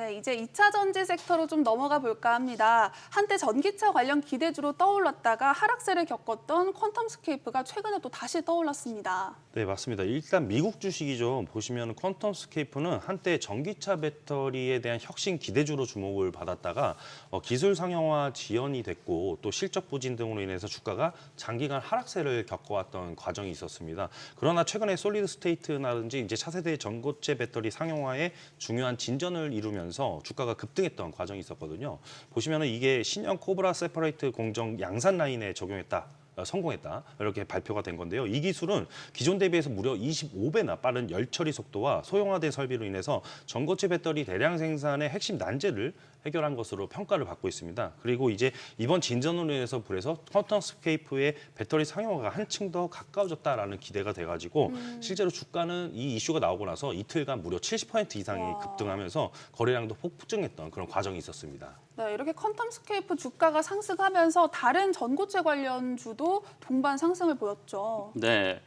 네, 이제 2차 전지 섹터로 좀 넘어가 볼까 합니다. 한때 전기차 관련 기대주로 떠올랐다가 하락세를 겪었던 퀀텀스케이프가 최근에 또 다시 떠올랐습니다. 네, 맞습니다. 일단 미국 주식이죠. 보시면 퀀텀스케이프는 한때 전기차 배터리에 대한 혁신 기대주로 주목을 받았다가 기술 상용화 지연이 됐고 또 실적 부진 등으로 인해서 주가가 장기간 하락세를 겪어왔던 과정이 있었습니다. 그러나 최근에 솔리드 스테이트라든지 이제 차세대 전고체 배터리 상용화에 중요한 진전을 이루면서 주가가 급등했던 과정이 있었거든요. 보시면은 이게 신형 코브라 세퍼레이트 공정 양산 라인에 적용했다. 성공했다 이렇게 발표가 된 건데요. 이 기술은 기존 대비해서 무려 25배나 빠른 열 처리 속도와 소형화된 설비로 인해서 전고체 배터리 대량 생산의 핵심 난제를 해결한 것으로 평가를 받고 있습니다. 그리고 이제 이번 진전으로 인해서 퀀텀스케이프의 배터리 상용화가 한층 더 가까워졌다라는 기대가 돼가지고 실제로 주가는 이 이슈가 나오고 나서 이틀간 무려 70% 이상이 급등하면서 거래량도 폭증했던 그런 과정이 있었습니다. 네, 이렇게 퀀텀스케이프 주가가 상승하면서 다른 전고체 관련주도 동반 상승을 보였죠. 네,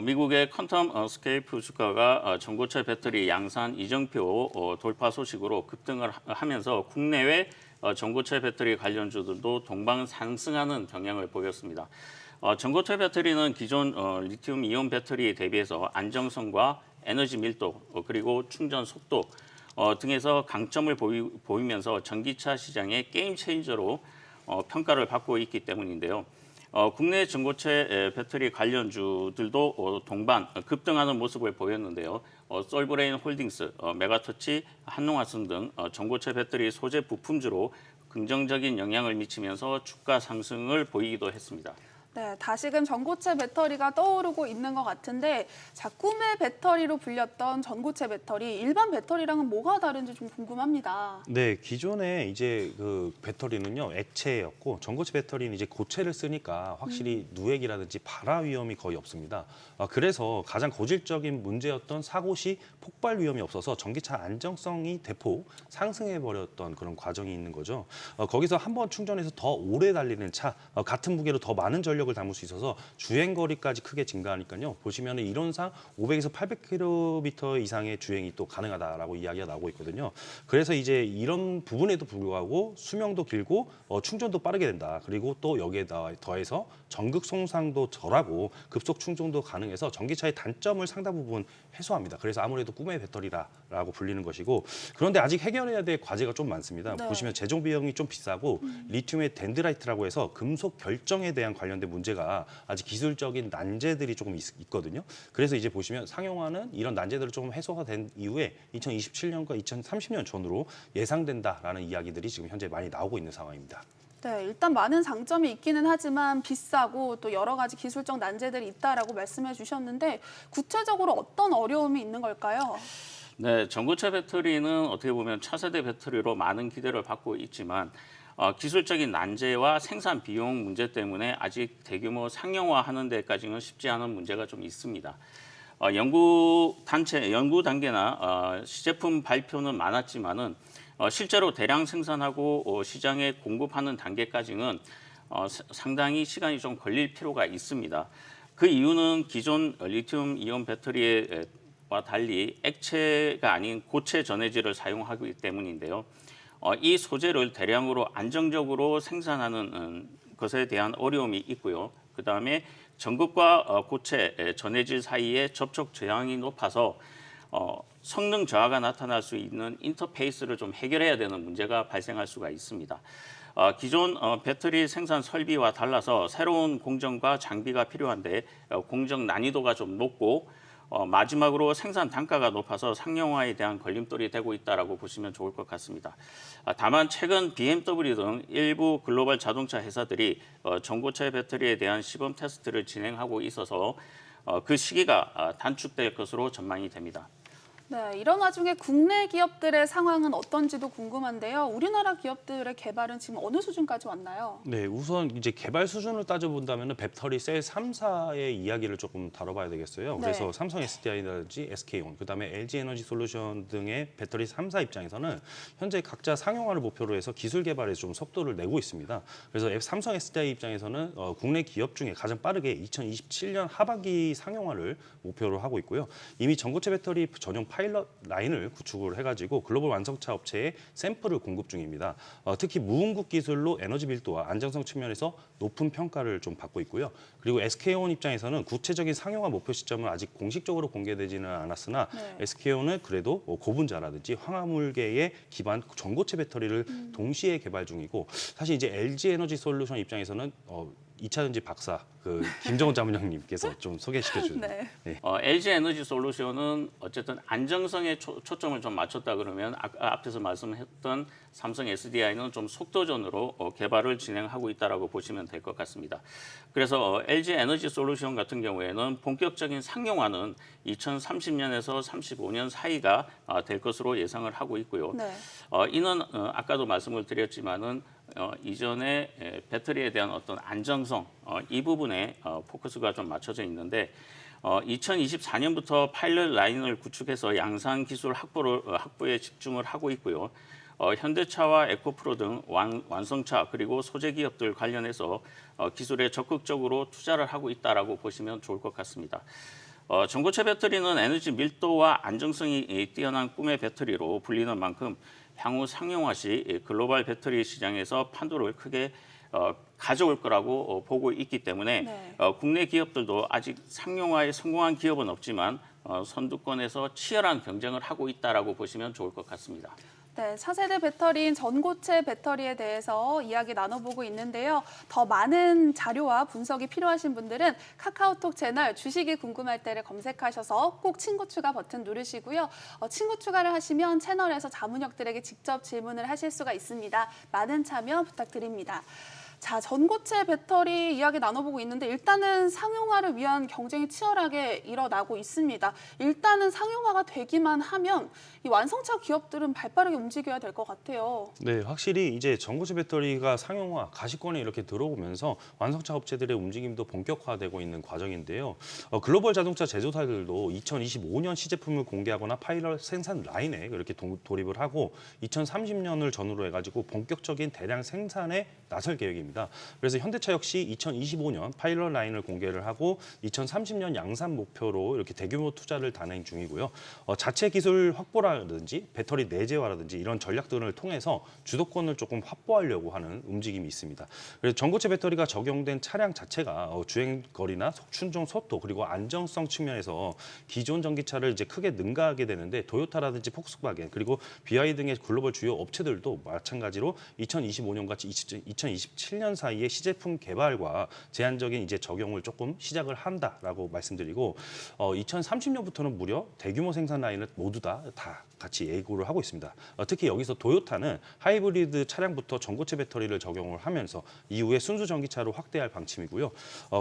미국의 퀀텀스케이프 주가가 전고체 배터리 양산 이정표 돌파 소식으로 급등을 하면서 국내외 전고체 배터리 관련주들도 동반 상승하는 경향을 보였습니다. 전고체 배터리는 기존 리튬 이온 배터리에 대비해서 안정성과 에너지 밀도 그리고 충전 속도 등에서 강점을 보이면서 전기차 시장의 게임 체인저로 평가를 받고 있기 때문인데요. 국내 전고체 배터리 관련주들도 동반 급등하는 모습을 보였는데요. 솔브레인 홀딩스, 메가터치, 한농화성 등 전고체 배터리 소재 부품주로 긍정적인 영향을 미치면서 주가 상승을 보이기도 했습니다. 네, 다시금 전고체 배터리가 떠오르고 있는 것 같은데, 자, 꿈의 배터리로 불렸던 전고체 배터리, 일반 배터리랑은 뭐가 다른지 좀 궁금합니다. 네, 기존에 이제 그 배터리는요 액체였고 전고체 배터리는 이제 고체를 쓰니까 확실히 누액이라든지 발화 위험이 거의 없습니다. 그래서 가장 고질적인 문제였던 사고 시 폭발 위험이 없어서 전기차 안정성이 대폭 상승해 버렸던 그런 과정이 있는 거죠. 거기서 한번 충전해서 더 오래 달리는 차, 같은 무게로 더 많은 전력을 담을 수 있어서 주행 거리까지 크게 증가하니까요. 보시면 이론상 500에서 800km 이상의 주행이 또 가능하다라고 이야기가 나오고 있거든요. 그래서 이제 이런 부분에도 불구하고 수명도 길고 충전도 빠르게 된다. 그리고 또 여기에 더해서 전극 손상도 덜하고 급속 충전도 가능해서 전기차의 단점을 상당 부분 해소합니다. 그래서 아무래도 꿈의 배터리라고 불리는 것이고, 그런데 아직 해결해야 될 과제가 좀 많습니다. 네. 보시면 제조 비용이 좀 비싸고 리튬의 덴드라이트라고 해서 금속 결정에 대한 관련된 문제가 아직 기술적인 난제들이 조금 있거든요. 그래서 이제 보시면 상용화는 이런 난제들을 조금 해소가 된 이후에 2027년과 2030년 전후로 예상된다라는 이야기들이 지금 현재 많이 나오고 있는 상황입니다. 네, 일단 많은 장점이 있기는 하지만 비싸고 또 여러 가지 기술적 난제들이 있다라고 말씀해 주셨는데, 구체적으로 어떤 어려움이 있는 걸까요? 네, 전고체 배터리는 어떻게 보면 차세대 배터리로 많은 기대를 받고 있지만 기술적인 난제와 생산 비용 문제 때문에 아직 대규모 상용화하는 데까지는 쉽지 않은 문제가 좀 있습니다. 연구 단계나 시제품 발표는 많았지만은 실제로 대량 생산하고 시장에 공급하는 단계까지는 상당히 시간이 좀 걸릴 필요가 있습니다. 그 이유는 기존 리튬 이온 배터리와 달리 액체가 아닌 고체 전해질을 사용하기 때문인데요. 이 소재를 대량으로 안정적으로 생산하는 것에 대한 어려움이 있고요. 그다음에 전극과 고체 전해질 사이에 접촉 저항이 높아서 성능 저하가 나타날 수 있는 인터페이스를 좀 해결해야 되는 문제가 발생할 수가 있습니다. 기존 배터리 생산 설비와 달라서 새로운 공정과 장비가 필요한데 공정 난이도가 좀 높고 마지막으로 생산 단가가 높아서 상용화에 대한 걸림돌이 되고 있다고 보시면 좋을 것 같습니다. 다만 최근 BMW 등 일부 글로벌 자동차 회사들이 전고체 배터리에 대한 시범 테스트를 진행하고 있어서 그 시기가 단축될 것으로 전망이 됩니다. 네, 이런 와중에 국내 기업들의 상황은 어떤지도 궁금한데요. 우리나라 기업들의 개발은 지금 어느 수준까지 왔나요? 네, 우선 이제 개발 수준을 따져본다면 배터리 셀 3사의 이야기를 조금 다뤄봐야 되겠어요. 네. 그래서 삼성 SDI라든지 SK온, 그다음에 LG 에너지 솔루션 등의 배터리 3사 입장에서는 현재 각자 상용화를 목표로 해서 기술 개발에 좀 속도를 내고 있습니다. 그래서 삼성 SDI 입장에서는 국내 기업 중에 가장 빠르게 2027년 하반기 상용화를 목표로 하고 있고요. 이미 전고체 배터리 전용 파일럿 라인을 구축을 해가지고 글로벌 완성차 업체에 샘플을 공급 중입니다. 특히 무응급 기술로 에너지 밀도와 안정성 측면에서 높은 평가를 좀 받고 있고요. 그리고 SK온 입장에서는 구체적인 상용화 목표 시점은 아직 공식적으로 공개되지는 않았으나 네. SK온은 그래도 고분자라든지 화물계의 기반 전고체 배터리를 동시에 개발 중이고 사실 이제 LG 에너지 솔루션 입장에서는 2차 전지 박사 김정은 자문형님께서 좀 소개시켜 주세요. 네. LG 에너지 솔루션은 어쨌든 안정성에 초점을 좀 맞췄다 그러면 앞에서 말씀했던 삼성 SDI는 좀 속도전으로 개발을 진행하고 있다라고 보시면 될 것 같습니다. 그래서 LG 에너지 솔루션 같은 경우에는 본격적인 상용화는 2030년에서 35년 사이가 될 것으로 예상을 하고 있고요. 네. 이는 아까도 말씀을 드렸지만은 이전에 배터리에 대한 어떤 안정성 이 부분에 포커스가 좀 맞춰져 있는데 2024년부터 파일럿 라인을 구축해서 양산 기술 확보에 집중을 하고 있고요. 현대차와 에코프로 등 완성차 그리고 소재 기업들 관련해서 기술에 적극적으로 투자를 하고 있다라고 보시면 좋을 것 같습니다. 전고체 배터리는 에너지 밀도와 안정성이 뛰어난 꿈의 배터리로 불리는 만큼 향후 상용화 시 글로벌 배터리 시장에서 판도를 크게 가져올 거라고 보고 있기 때문에 네. 국내 기업들도 아직 상용화에 성공한 기업은 없지만 선두권에서 치열한 경쟁을 하고 있다라고 보시면 좋을 것 같습니다. 네, 차세대 배터리인 전고체 배터리에 대해서 이야기 나눠보고 있는데요. 더 많은 자료와 분석이 필요하신 분들은 카카오톡 채널 주식이 궁금할 때를 검색하셔서 꼭 친구 추가 버튼 누르시고요. 친구 추가를 하시면 채널에서 자문역들에게 직접 질문을 하실 수가 있습니다. 많은 참여 부탁드립니다. 자, 전고체 배터리 이야기 나눠보고 있는데 일단은 상용화를 위한 경쟁이 치열하게 일어나고 있습니다. 일단은 상용화가 되기만 하면 이 완성차 기업들은 발빠르게 움직여야 될 것 같아요. 네, 확실히 이제 전고체 배터리가 상용화, 가시권에 이렇게 들어오면서 완성차 업체들의 움직임도 본격화되고 있는 과정인데요. 글로벌 자동차 제조사들도 2025년 시제품을 공개하거나 파일럿 생산 라인에 이렇게 돌입을 하고 2030년을 전후로 해가지고 본격적인 대량 생산에 나설 계획입니다. 그래서 현대차 역시 2025년 파일럿 라인을 공개를 하고 2030년 양산 목표로 이렇게 대규모 투자를 단행 중이고요. 자체 기술 확보라든지 배터리 내재화라든지 이런 전략들을 통해서 주도권을 조금 확보하려고 하는 움직임이 있습니다. 그래서 전고체 배터리가 적용된 차량 자체가 주행 거리나 충전 속도 그리고 안정성 측면에서 기존 전기차를 이제 크게 능가하게 되는데 도요타라든지 폭스바겐 그리고 BYD 등의 글로벌 주요 업체들도 마찬가지로 2025년 같이 2027년 사이에 시제품 개발과 제한적인 이제 적용을 조금 시작을 한다라고 말씀드리고 2030년부터는 무려 대규모 생산 라인을 모두 다 같이 예고를 하고 있습니다. 특히 여기서 도요타는 하이브리드 차량부터 전고체 배터리를 적용을 하면서 이후에 순수 전기차로 확대할 방침이고요.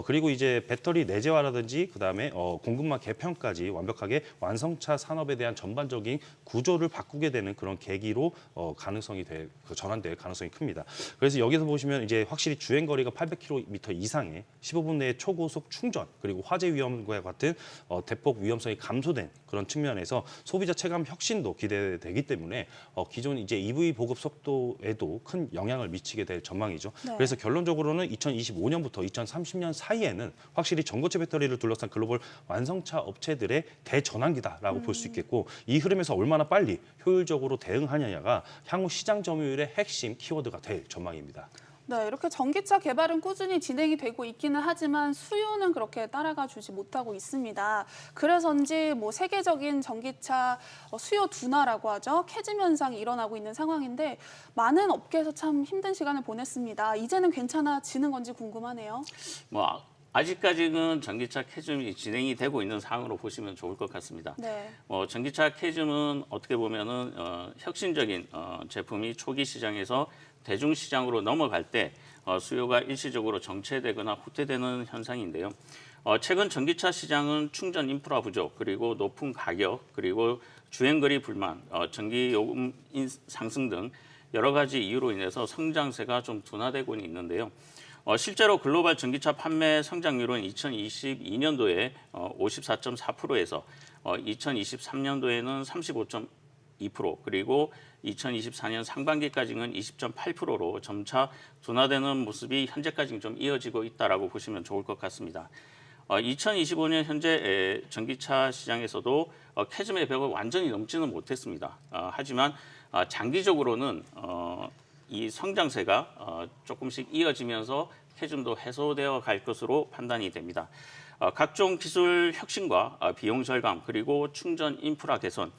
그리고 이제 배터리 내재화라든지 그다음에 공급망 개편까지 완벽하게 완성차 산업에 대한 전반적인 구조를 바꾸게 되는 그런 계기로 전환될 가능성이 큽니다. 그래서 여기서 보시면 이제 확실히 주행 거리가 800km 이상의 15분 내에 초고속 충전 그리고 화재 위험과 같은 대폭 위험성이 감소된 그런 측면에서 소비자 체감 혁신도 기대되기 때문에 기존 이제 EV 보급 속도에도 큰 영향을 미치게 될 전망이죠. 네. 그래서 결론적으로는 2025년부터 2030년 사이에는 확실히 전고체 배터리를 둘러싼 글로벌 완성차 업체들의 대전환기다라고 볼 수 있겠고 이 흐름에서 얼마나 빨리 효율적으로 대응하느냐가 향후 시장 점유율의 핵심 키워드가 될 전망입니다. 네, 이렇게 전기차 개발은 꾸준히 진행이 되고 있기는 하지만 수요는 그렇게 따라가 주지 못하고 있습니다. 그래서인지 뭐 세계적인 전기차 수요 둔화라고 하죠. 캐즘 현상이 일어나고 있는 상황인데 많은 업계에서 참 힘든 시간을 보냈습니다. 이제는 괜찮아지는 건지 궁금하네요. 아직까지는 전기차 캐즘이 진행이 되고 있는 상황으로 보시면 좋을 것 같습니다. 네. 전기차 캐즘은 어떻게 보면은 혁신적인 제품이 초기 시장에서 대중 시장으로 넘어갈 때 수요가 일시적으로 정체되거나 후퇴되는 현상인데요. 최근 전기차 시장은 충전 인프라 부족, 그리고 높은 가격, 그리고 주행거리 불만, 전기 요금 상승 등 여러 가지 이유로 인해서 성장세가 좀 둔화되고 있는데요. 실제로 글로벌 전기차 판매 성장률은 2022년도에 54.4%에서 2023년도에는 35.2% 그리고 2024년 상반기까지는 20.8%로 점차 둔화되는 모습이 현재까지는 좀 이어지고 있다라고 보시면 좋을 것 같습니다. 2025년 현재 전기차 시장에서도 캐즘의 벽을 완전히 넘지는 못했습니다. 하지만 장기적으로는 이 성장세가 조금씩 이어지면서 캐즘도 해소되어 갈 것으로 판단이 됩니다. 각종 기술 혁신과 비용 절감 그리고 충전 인프라 개선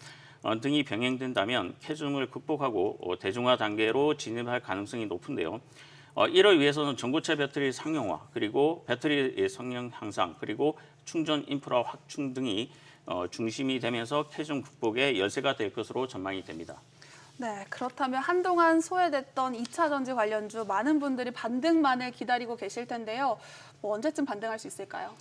등이 병행된다면 캐즘을 극복하고 대중화 단계로 진입할 가능성이 높은데요. 이를 위해서는 전고체 배터리 상용화, 그리고 배터리 성능 향상, 그리고 충전 인프라 확충 등이 중심이 되면서 캐즘 극복의 열쇠가 될 것으로 전망이 됩니다. 네, 그렇다면 한동안 소외됐던 2차 전지 관련주 많은 분들이 반등만을 기다리고 계실 텐데요. 뭐 언제쯤 반등할 수 있을까요?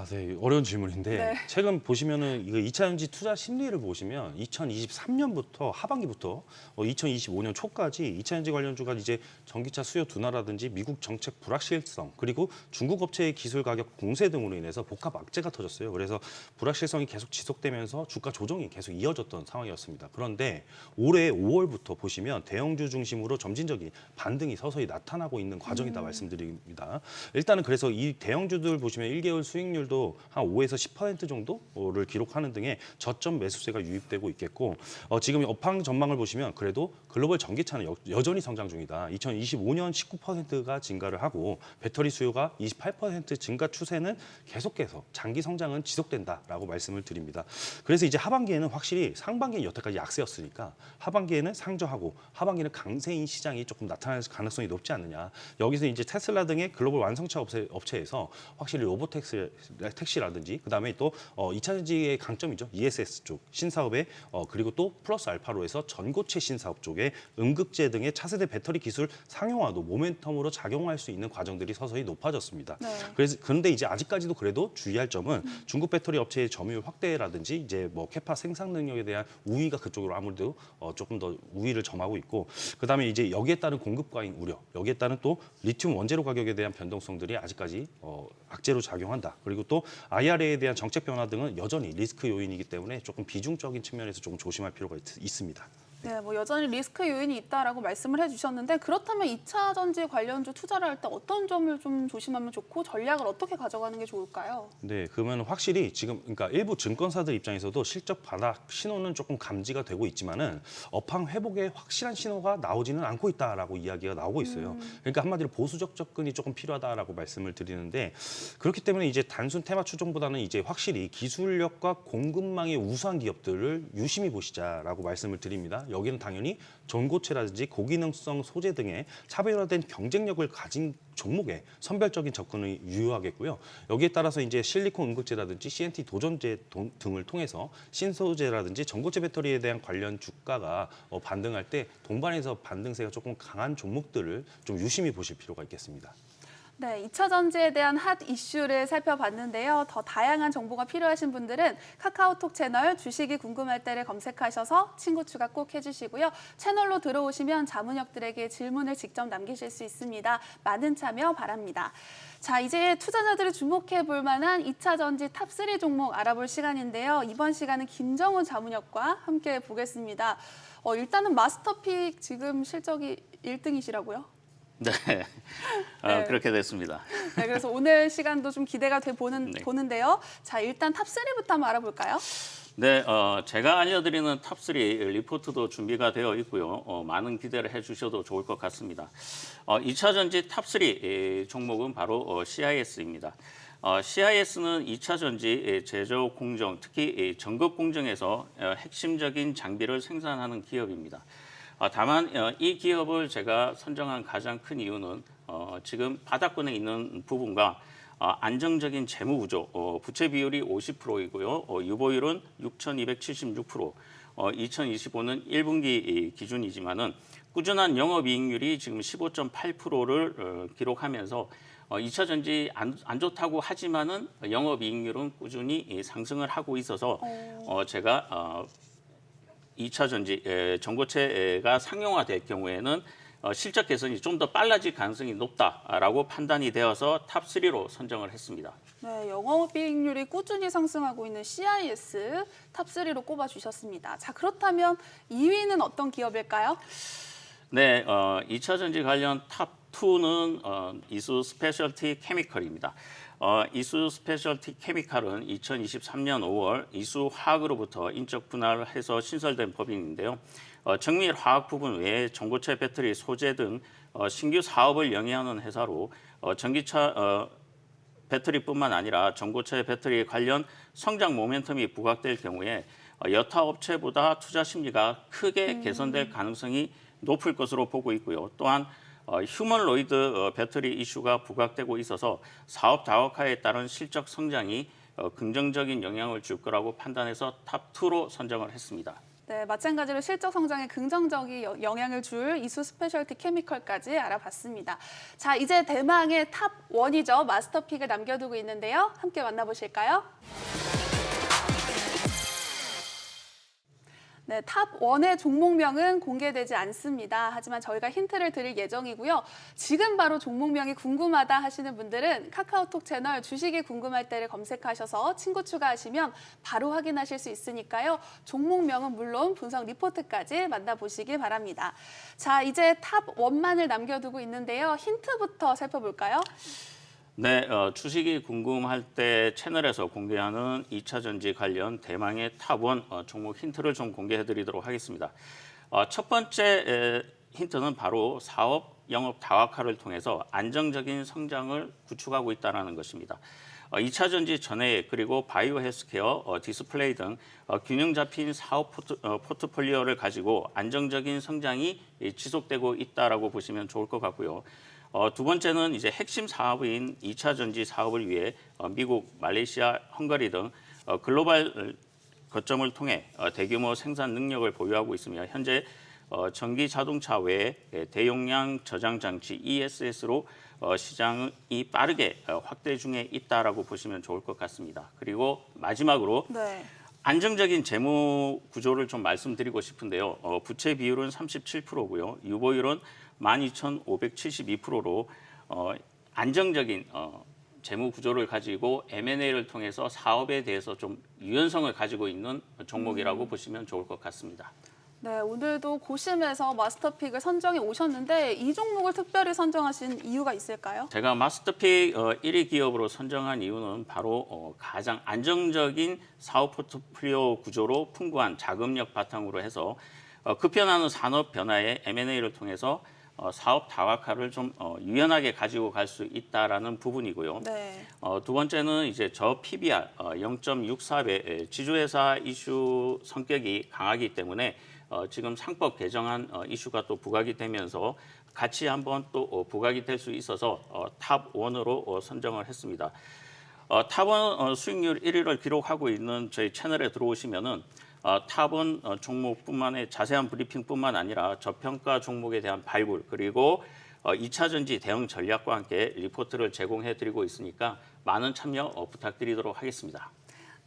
네. 어려운 질문인데 네. 최근 보시면은 이거 2차 전지 투자 심리를 보시면 2023년부터 하반기부터 2025년 초까지 2차 전지 관련주가 이제 전기차 수요 둔화라든지 미국 정책 불확실성 그리고 중국 업체의 기술 가격 공세 등으로 인해서 복합 악재가 터졌어요. 그래서 불확실성이 계속 지속되면서 주가 조정이 계속 이어졌던 상황이었습니다. 그런데 올해 5월부터 보시면 대형주 중심으로 점진적인 반등이 서서히 나타나고 있는 과정이다 말씀드립니다. 일단은 그래서 이 대형주들 보시면 1개월 수익률도 한 5에서 10% 정도를 기록하는 등의 저점 매수세가 유입되고 있겠고 지금 업황 전망을 보시면 그래도 글로벌 전기차는 여전히 성장 중이다. 2025년 19%가 증가를 하고 배터리 수요가 28% 증가 추세는 계속해서 장기 성장은 지속된다라고 말씀을 드립니다. 그래서 이제 하반기에는 확실히 상반기는 여태까지 약세였으니까 하반기에는 상저하고 하반기는 강세인 시장이 조금 나타날 가능성이 높지 않느냐. 여기서 이제 테슬라 등의 글로벌 완성차 업체에서 확실히 택시라든지 그다음에 또 2차 전지의 강점이죠. ESS 쪽 신사업에 그리고 또 플러스 알파로 해서 전고체 신사업 쪽에 음극재 등의 차세대 배터리 기술 상용화도 모멘텀으로 작용할 수 있는 과정들이 서서히 높아졌습니다. 네. 그런데 이제 아직까지도 그래도 주의할 점은 중국 배터리 업체의 점유율 확대라든지 이제 뭐 캐파 생산 능력에 대한 우위가 그쪽으로 아무래도 조금 더 우위를 점하고 있고 그다음에 이제 여기에 따른 공급 과잉 우려, 여기에 따른 또 리튬 원재료 가격에 대한 변동성들이 아직까지 악재로 작용한다. 그리고 또 IRA에 대한 정책 변화 등은 여전히 리스크 요인이기 때문에 조금 비중적인 측면에서 조금 조심할 필요가 있습니다. 네, 뭐 여전히 리스크 요인이 있다라고 말씀을 해주셨는데 그렇다면 2차 전지 관련주 투자를 할 때 어떤 점을 좀 조심하면 좋고 전략을 어떻게 가져가는 게 좋을까요? 네, 그러면 확실히 지금 그러니까 일부 증권사들 입장에서도 실적 바닥 신호는 조금 감지가 되고 있지만은 업황 회복의 확실한 신호가 나오지는 않고 있다라고 이야기가 나오고 있어요. 그러니까 한마디로 보수적 접근이 조금 필요하다라고 말씀을 드리는데 그렇기 때문에 이제 단순 테마 추종보다는 이제 확실히 기술력과 공급망의 우수한 기업들을 유심히 보시자라고 말씀을 드립니다. 여기는 당연히 전고체라든지 고기능성 소재 등의 차별화된 경쟁력을 가진 종목에 선별적인 접근을 유효하겠고요. 여기에 따라서 이제 실리콘 음극재라든지 CNT 도전재 등을 통해서 신소재라든지 전고체 배터리에 대한 관련 주가가 반등할 때 동반해서 반등세가 조금 강한 종목들을 좀 유심히 보실 필요가 있겠습니다. 네, 2차 전지에 대한 핫 이슈를 살펴봤는데요. 더 다양한 정보가 필요하신 분들은 카카오톡 채널 주식이 궁금할 때를 검색하셔서 친구 추가 꼭 해주시고요. 채널로 들어오시면 자문역들에게 질문을 직접 남기실 수 있습니다. 많은 참여 바랍니다. 자, 이제 투자자들이 주목해 볼 만한 2차 전지 탑3 종목 알아볼 시간인데요. 이번 시간은 김정우 자문역과 함께 보겠습니다. 일단은 마스터픽 지금 실적이 1등이시라고요? 네, 네. 그렇게 됐습니다. 네, 그래서 오늘 시간도 좀 기대가 네. 보는데요. 자, 일단 탑3부터 한번 알아볼까요? 네, 제가 알려드리는 탑3 리포트도 준비가 되어 있고요. 많은 기대를 해주셔도 좋을 것 같습니다. 2차 전지 탑3 종목은 바로 CIS입니다. CIS는 2차 전지 제조 공정, 특히 전극 공정에서 핵심적인 장비를 생산하는 기업입니다. 다만 이 기업을 제가 선정한 가장 큰 이유는 지금 바닥권에 있는 부분과 안정적인 재무 구조, 부채 비율이 50%이고요. 유보율은 6,276%, 2025는 1분기 기준이지만은 꾸준한 영업이익률이 지금 15.8%를 기록하면서 2차 전지 안 좋다고 하지만은 영업이익률은 꾸준히 상승을 하고 있어서 제가 2차 전지 전고체가 상용화될 경우에는 실적 개선이 좀 더 빨라질 가능성이 높다라고 판단이 되어서 탑3로 선정을 했습니다. 네, 영업이익률이 꾸준히 상승하고 있는 CIS 탑3로 꼽아주셨습니다. 자, 그렇다면 2위는 어떤 기업일까요? 네, 2차 전지 관련 탑2는 이수 스페셜티 케미컬입니다. 이수 스페셜티 케미칼은 2023년 5월 이수 화학으로부터 인적 분할을 해서 신설된 법인인데요. 정밀 화학 부분 외에 전고체 배터리 소재 등 신규 사업을 영위하는 회사로 전기차 배터리뿐만 아니라 전고체 배터리 관련 성장 모멘텀이 부각될 경우에 여타 업체보다 투자 심리가 크게 개선될 가능성이 높을 것으로 보고 있고요. 또한 휴머노이드 배터리 이슈가 부각되고 있어서 사업 다각화에 따른 실적 성장이 긍정적인 영향을 줄 거라고 판단해서 탑2로 선정을 했습니다. 네, 마찬가지로 실적 성장에 긍정적인 영향을 줄 이수 스페셜티 케미컬까지 알아봤습니다. 자, 이제 대망의 탑1이죠. 마스터픽을 남겨두고 있는데요. 함께 만나보실까요? 네, 탑1의 종목명은 공개되지 않습니다. 하지만 저희가 힌트를 드릴 예정이고요. 지금 바로 종목명이 궁금하다 하시는 분들은 카카오톡 채널 주식이 궁금할 때를 검색하셔서 친구 추가하시면 바로 확인하실 수 있으니까요. 종목명은 물론 분석 리포트까지 만나보시기 바랍니다. 자, 이제 탑1만을 남겨두고 있는데요. 힌트부터 살펴볼까요? 네, 주식이 궁금할 때 채널에서 공개하는 2차 전지 관련 대망의 탑1 종목 힌트를 좀 공개해 드리도록 하겠습니다. 첫 번째 힌트는 바로 사업 영업 다각화를 통해서 안정적인 성장을 구축하고 있다는 것입니다. 2차 전지 전해액 그리고 바이오 헬스케어, 디스플레이 등 균형 잡힌 사업 포트폴리오를 가지고 안정적인 성장이 지속되고 있다라고 보시면 좋을 것 같고요. 두 번째는 이제 핵심 사업인 2차 전지 사업을 위해 미국, 말레이시아, 헝가리 등 글로벌 거점을 통해 대규모 생산 능력을 보유하고 있으며 현재 전기 자동차 외에 대용량 저장 장치 ESS로 시장이 빠르게 확대 중에 있다라고 보시면 좋을 것 같습니다. 그리고 마지막으로 네. 안정적인 재무 구조를 좀 말씀드리고 싶은데요. 부채 비율은 37%고요. 유보율은 12,572%로 안정적인 재무 구조를 가지고 M&A를 통해서 사업에 대해서 좀 유연성을 가지고 있는 종목이라고 보시면 좋을 것 같습니다. 네, 오늘도 고심해서 마스터픽을 선정해 오셨는데 이 종목을 특별히 선정하신 이유가 있을까요? 제가 마스터픽 1위 기업으로 선정한 이유는 바로 가장 안정적인 사업 포트폴리오 구조로 풍부한 자금력 바탕으로 해서 급변하는 산업 변화에 M&A를 통해서 사업 다각화를 좀 유연하게 가지고 갈 수 있다라는 부분이고요. 네. 두 번째는 이제 저 PBR 0.64배 지주회사 이슈 성격이 강하기 때문에 지금 상법 개정안 이슈가 또 부각이 되면서 같이 한번 또 부각이 될 수 있어서 탑1으로 선정을 했습니다. 탑1 수익률 1위를 기록하고 있는 저희 채널에 들어오시면은 탑은 종목뿐만의 자세한 브리핑뿐만 아니라 저평가 종목에 대한 발굴 그리고 2차 전지 대응 전략과 함께 리포트를 제공해드리고 있으니까 많은 참여 부탁드리도록 하겠습니다.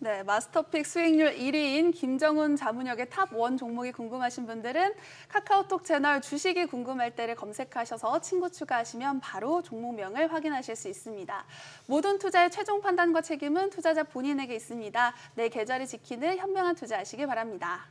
네, 마스터픽 수익률 1위인 김정훈 자문역의 탑1 종목이 궁금하신 분들은 카카오톡 채널 주식이 궁금할 때를 검색하셔서 친구 추가하시면 바로 종목명을 확인하실 수 있습니다. 모든 투자의 최종 판단과 책임은 투자자 본인에게 있습니다. 내 계좌를 지키는 현명한 투자하시기 바랍니다.